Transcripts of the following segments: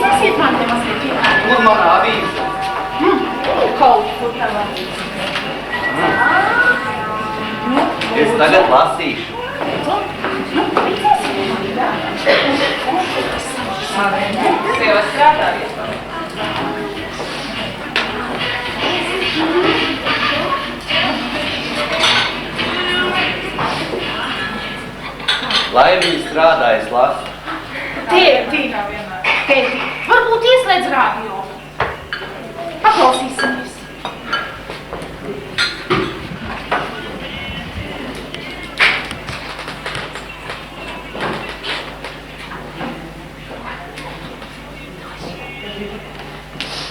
Sasiet man te mazliet iekādi. Kur manā avīze? Kaut kur tavā. Es tagad lasīšu. Sieva strādājies. Lai viņi strādā, es lasu. Tēti, varbūt ieslēdz radio. Paklausīsimies.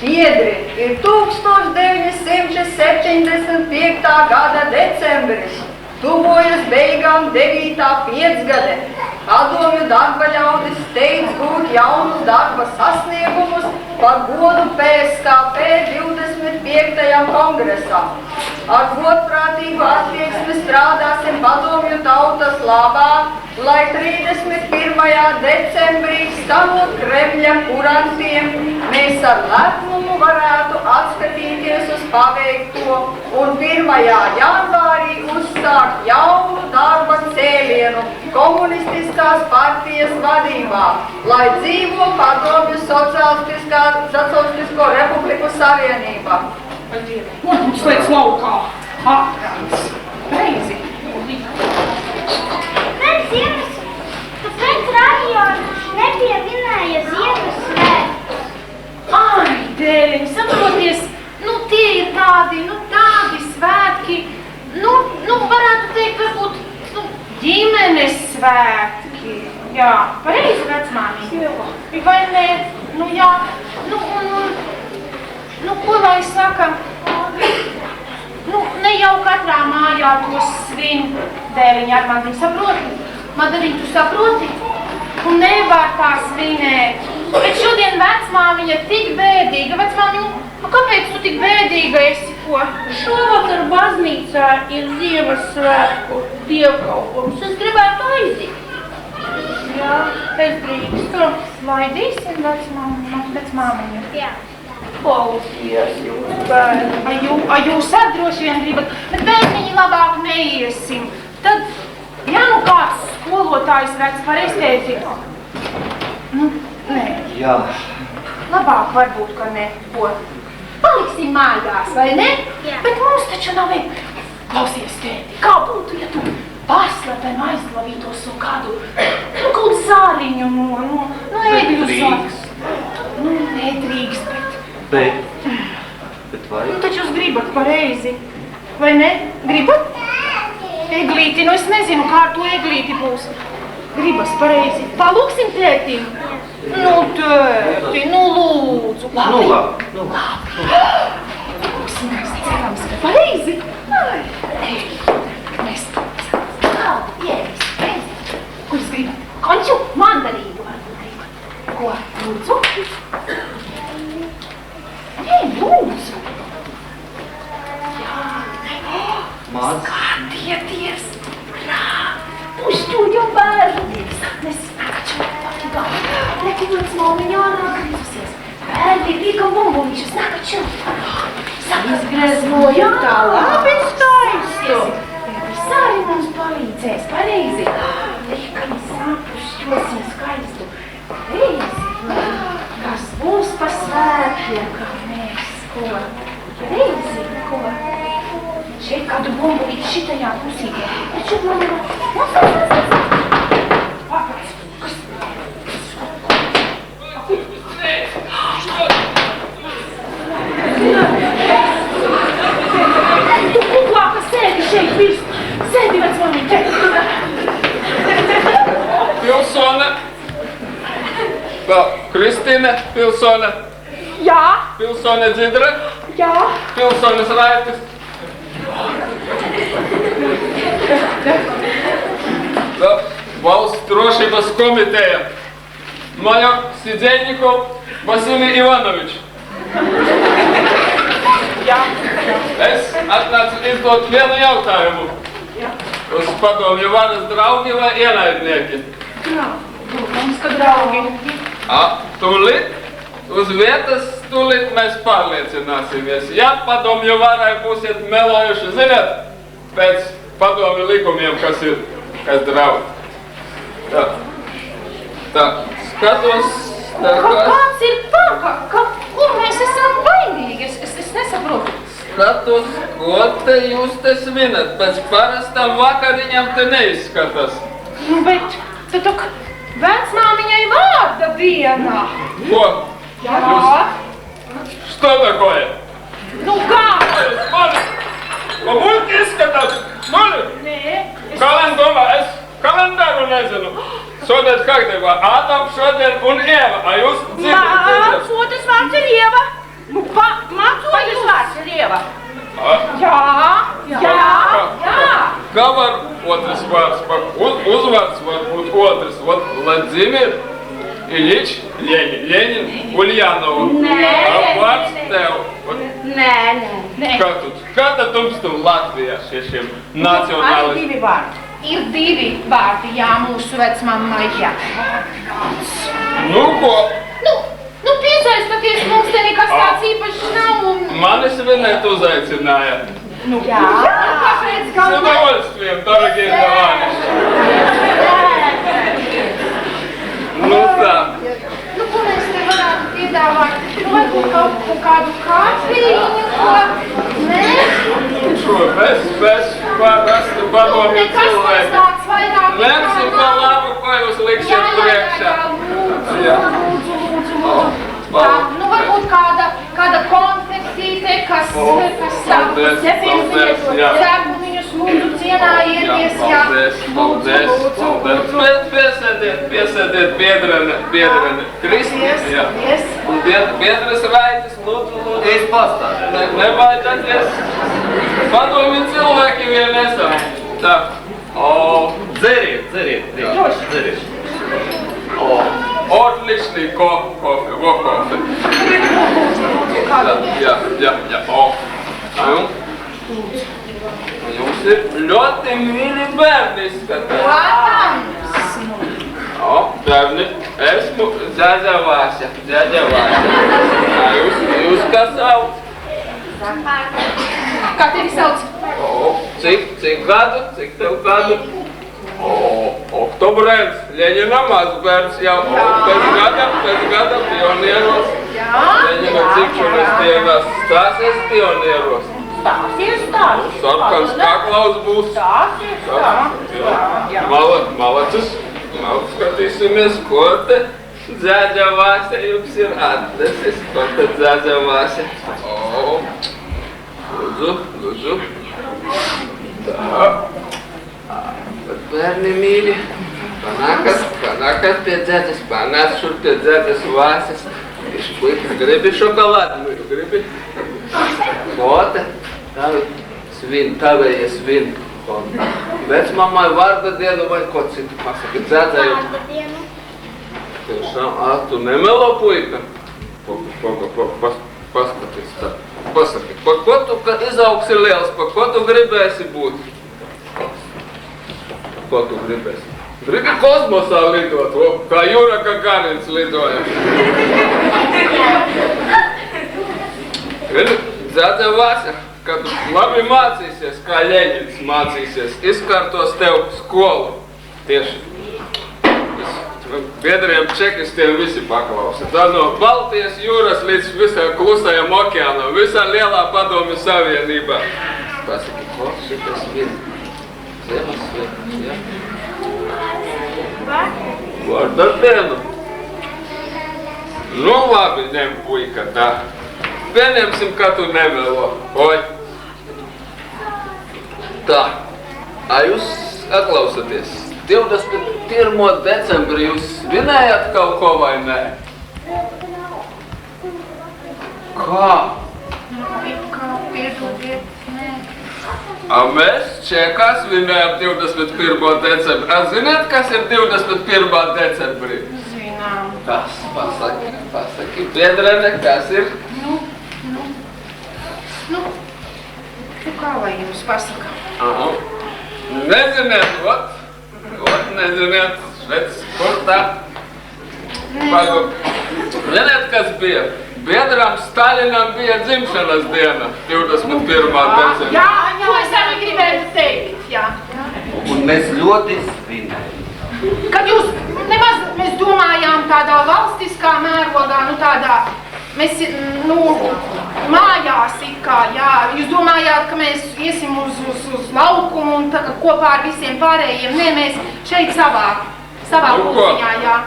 Biedri, ir 1975. gada decembris. Tuvojas beigām 9. piecgade. Padomju darba ļaudis steidz gūt jaunus darba sasniegumus par godu PSKP 25. kongresam. Ar godprātīgu attieksmi strādāsim padomju tautas labā, lai 31. decembrī, stāvot Kremļa kurantiem, mēs ar lepnumu varētu atskatīties uz paveikto un 1. janvārī uzsākt jaunu darba cēlienu komunistiskās partijas vadībā, lai dzīvo padomju Socialistisko republiku savienībā. Mums liekas laukā. Ārkārtas. Reizi. Pēc Ziemas, kāpēc radio nepieminēja Ziemassvētkus? Ai, dēļiņ, saproties, tie ir tādi svētki, varētu teikt, varbūt, ģimenes svētki. Jā, pareizi, vecmāmiņa. Vai ne? Jā, ko lai saka? Ne jau katrā mājā tos svin, dēļiņ, Armandiņ, saproti? Madariņ, tu saproti? Un nevar tā svinēt. Bet šodien vecmāmiņa tik bēdīga. Vecmāmiņa, kāpēc tu tik bēdīga esi, ko? Šovakar baznīcā ir Ziemassvētku dievkalpojums. Es gribētu aiziet. Jā, es drīkstu. Laidīsim vecmāmiņu. Jā. Paldies, jūs bērni. Jūs droši vien gribat, bet bērniņi labāk neiesim. Tad, kāds skolotājs redz pareizi teici? Nē. Jā. Labāk varbūt, ka ne. Ko? Paliksim mājās, vai ne? Jā. Bet mums taču nav vien. Klausies, tēti, kā būtu, ja tu pārslepeni aizlavītos un kādu sāriņu no ēgļu sāks? Nedrīkst, Bet vai? Taču jūs gribat pareizi, vai ne? Gribat? Eglīti, es nezinu, kā ar to eglīti būs. Gribas pareizi. Palūksim tētim? Tēti, lūdzu. Labi. Lūksim, mēs cerams, ka pareizi. Mēs ko jūs gribat? Konču, mandarīnu varbūt gribat. Ko? Lūdzu? Lūdzu! Jā, skatieties! Pušķuļu bērni! Sapnes spēkču! Neki vecmāmiņa ārā grīzusies! Bērni tīka bumbulīšas, nakaču! Izgreznoju tā labi skaistu! Sāri mums palīdzēs, pareizi! Liekami sāpušķosim skaistu! Pareizi! Kas būs pa svētkiem, kā mēs, ko? Reizi, ko? Šeit kādu bumbulīti šitajā pusītē. Taču man ir... Pakaļ! Kas? Tu kuklāka sēdi šeit, viss! Sēdi, vecmāmiņ, te! Pilsone! Kristīne, pilsone. Jā. Pilsone Dzidra. Jā. Pilsones Raitis. Valsts drošības komiteja. Major Sidzeļnikov Vasilij Ivanovič. Jā. Es atnācu izdot vienu jautājumu. Uz padomju varas draugi vai ienaidnieki? Jā. Protams, ka draugi. Tūlīt uz vietas tūlīt mēs pārliecināsimies. Ja padomju varai būsiet melojuši, ziniet, pēc padomju likumiem, kas draud. Tā, skatos, Kāds ir tā? Kur mēs esam vainīgi? Es nesaprotu. Skatos, ko te jūs te svinat, pēc parastām vakariņām te neizskatās. Nu, bet tu tak vecmāmiņai vārda diena. Ko? Jā. Что такое? Nu kā? Muļķi izskatās, muļķi! Nē. Kalendāru nezinu. Šodien kārtībā Ādams šodien un Ieva, a jūs dzirdat? Mācoties vārds ir Ieva. Mācoties vārds ir Ieva. Jā. Kā var otrs vārds, uzvārds var būt otrs, lai dzimir Iļič, Ļeņin, Uljānova. A vārds tev. Nē. Kāda tumstum Latvijā šiem nacionālistiem? Divi vārdi. Ir divi vārdi, jā, mūsu vecmammai, jā. Nu, ko? Nu, piesaistoties, mums te nekas tāds īpašs nav un... Mani svinēt uzaicināja. Nu, jā. Kāpēc С gan? удовольствием, дорогие товарищи. Nu tā. Nu, ko mēs te varētu piedāvāt? Nu, varbūt kaut kādu kārsvīņu, ko? Nē? Šo, bez parasti padomju Nekas cilvēki. tāds vairāk. Lemsim pa labu, ko jūs liksiet priekšā. Jā. Jā, nu varbūt kāda konfektīte, kas paldies, jā. cepuniņus mūsu cienā ievies, jā. Paldies. Piesēdiet biedrene. Kristi, jā. Un biedres raitis, lūdzu. Es pastāvu. Nebaidāties. Padomju cilvēki vien esam. Tā. Dzeriet. Отличный кофе. Jā. Nu, jums ir ļoti mīļi bērni izskatās. Bērni, esmu Džaģa Vāša. Jūs kā sauc? Kā tevi sauc? Cik tev gadu? Oktobrēns, Ļeņina mazbērns jau pēc gada pionieros. Ļeņina dzimšanas dienās stāsies pionieros. Stāsies. Sarkans kaklaus būs. Stāsies. Malacis. Skatīsimies, ko te Džaģa Vāša jums ir atnesis. Ko te Džaģa Vāša? Lūdzu. Tā. Bērni mīļi, panākas pie dzēdes, panāc šur pie dzēdes Vāsas. Gribi šokolādi, gribi? Kote, tavējie svin. Vecmammai vārda dienu vai ko citu pasaki, dzēdzēju. Tiešām, tu nemelo puika? Paskaties tā. Pasaki, pa ko tu, kad izaugsi liels, pa ko tu gribēsi būt? Ko tu gribēsi? Gribi kosmosā lidot, kā Jura Gagarins lidoja. Džaģa Vāša, kad labi mācīsies, kā Ļeņins mācīsies, izkārtos tev skolu. Tieši. Biedriem čekistiem visi paklausa. Tā no Baltijas jūras līdz visā klusajam okeānam, visā lielā padomju savienībā. Pasaki, ko šitas vien? Ziemassvētku, jā? Vārda dienu. Nu labi, ņem puika, tā. Pieņemsim, ka tu nemelo. Oi. Tā. Jūs atklausaties. 21. decembrī jūs svinējāt kaut ko vai nē? Kā? Mēs Čekā svinējām 21. decembrī. Ziniet, kas ir 21. decembrī? Zinām. Tas, pasaki, biedrene, kas ir? Nu, kā lai jums pasaka? Neziniet, neziniet, šveic, kur tā? Ziniet, kas bija? Biedram Staļinam bija dzimšanas diena, 21. decembrī. Jā, to es arī gribēju teikt, jā. Un mēs ļoti svinējam. Kad jūs nemaz, mēs domājām tādā valstiskā mērogā, nu tādā, mēs, nu, mājās it kā, jā. Jūs domājāt, ka mēs iesim uz laukumu un tā, kopā ar visiem pārējiem. Nē, mēs šeit savā pulciņā, jā.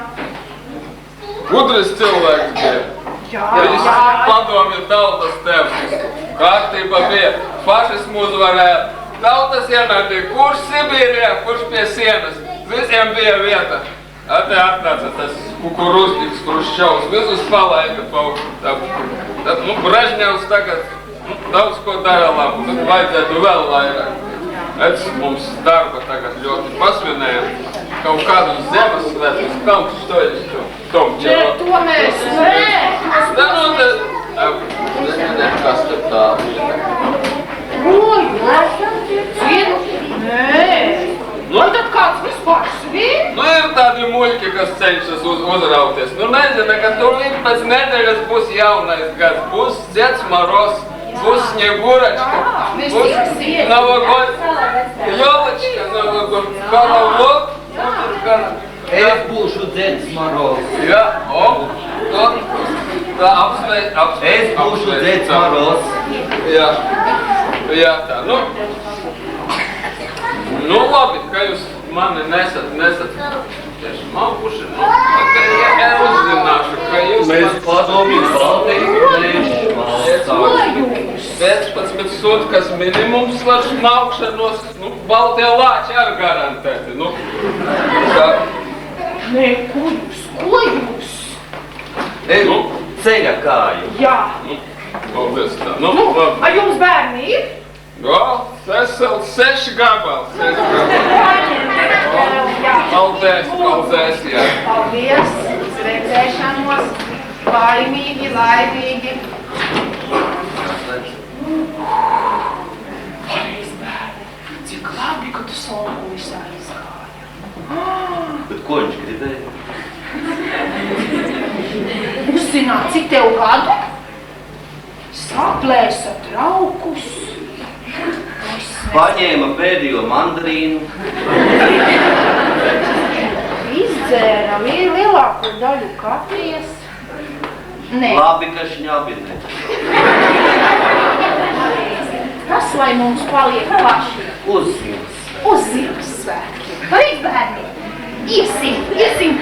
Gudrs cilvēks bija. Viņš padomju tautas tevs. Kārtība bija. Fašismu uzvarēja. Tautas ienātīja. Kurš Sibīrijā, kurš pie sienas. Visiem bija vieta. Te atnāca tas kukurūzniks, Hruščovs. Visus palaida paukšu. Tad, nu, Brežņevs tagad daudz ko dara labu. Tad vajadzētu vēl vairāk. Es mums darba tagad ļoti pasvinējam. Kaut kādus Ziemassvētkus, kam što es tom čelo? To mēs, nē. Kas tad tā ir? Nē. Un tad kāds vispār svin? Nu, ir tādi muļki, kas cenšas uzrauties. Nu, nezinu, ka tūlīt pēc nedēļas būs jaunais gads. Būs Dzieds Maroz, būs Sņeguračka, būs Novogod, Jolačka, Novogod, Kalavot. Es būšu Dzieds Maroz. Jā, tā apsveic. Es būšu Dzieds Maroz. Jā, tā, nu. Nu, labi, ka jūs mani nesat tieši malkuši, nu, ja uzzināšu, ka jūs... Mēs padomju valdīgi nevalstās. 15 sutkas minimums slaž maukšanos, nu, Baltie lāči arī garantēti, nu. Tā. Nē, ko jūs? Nu, ceļa kāju. Jā. Nu, paldies tā, nu, Nu, labi. a jums bērni ir? Jā, es vēl 6 gabals. Paldies, jā. Paldies, uz redzēšanos, laimīgi, laimīgi. Paldies, bērni, cik labi, ka tu solkulisā izgāja. Bet ko viņš gribēja? Jūs zināt, cik tev gadu? Saplēsa traukus. Paņēma pēdējo mandarīnu. Izdzēra lielāko daļu kafijas. Nē. Labi, ka šņabinē. Kas lai mums paliek paši? Uz Ziemassvētkiem. Uz Ziemassvētkiem. Pareiz, bērni? Iesim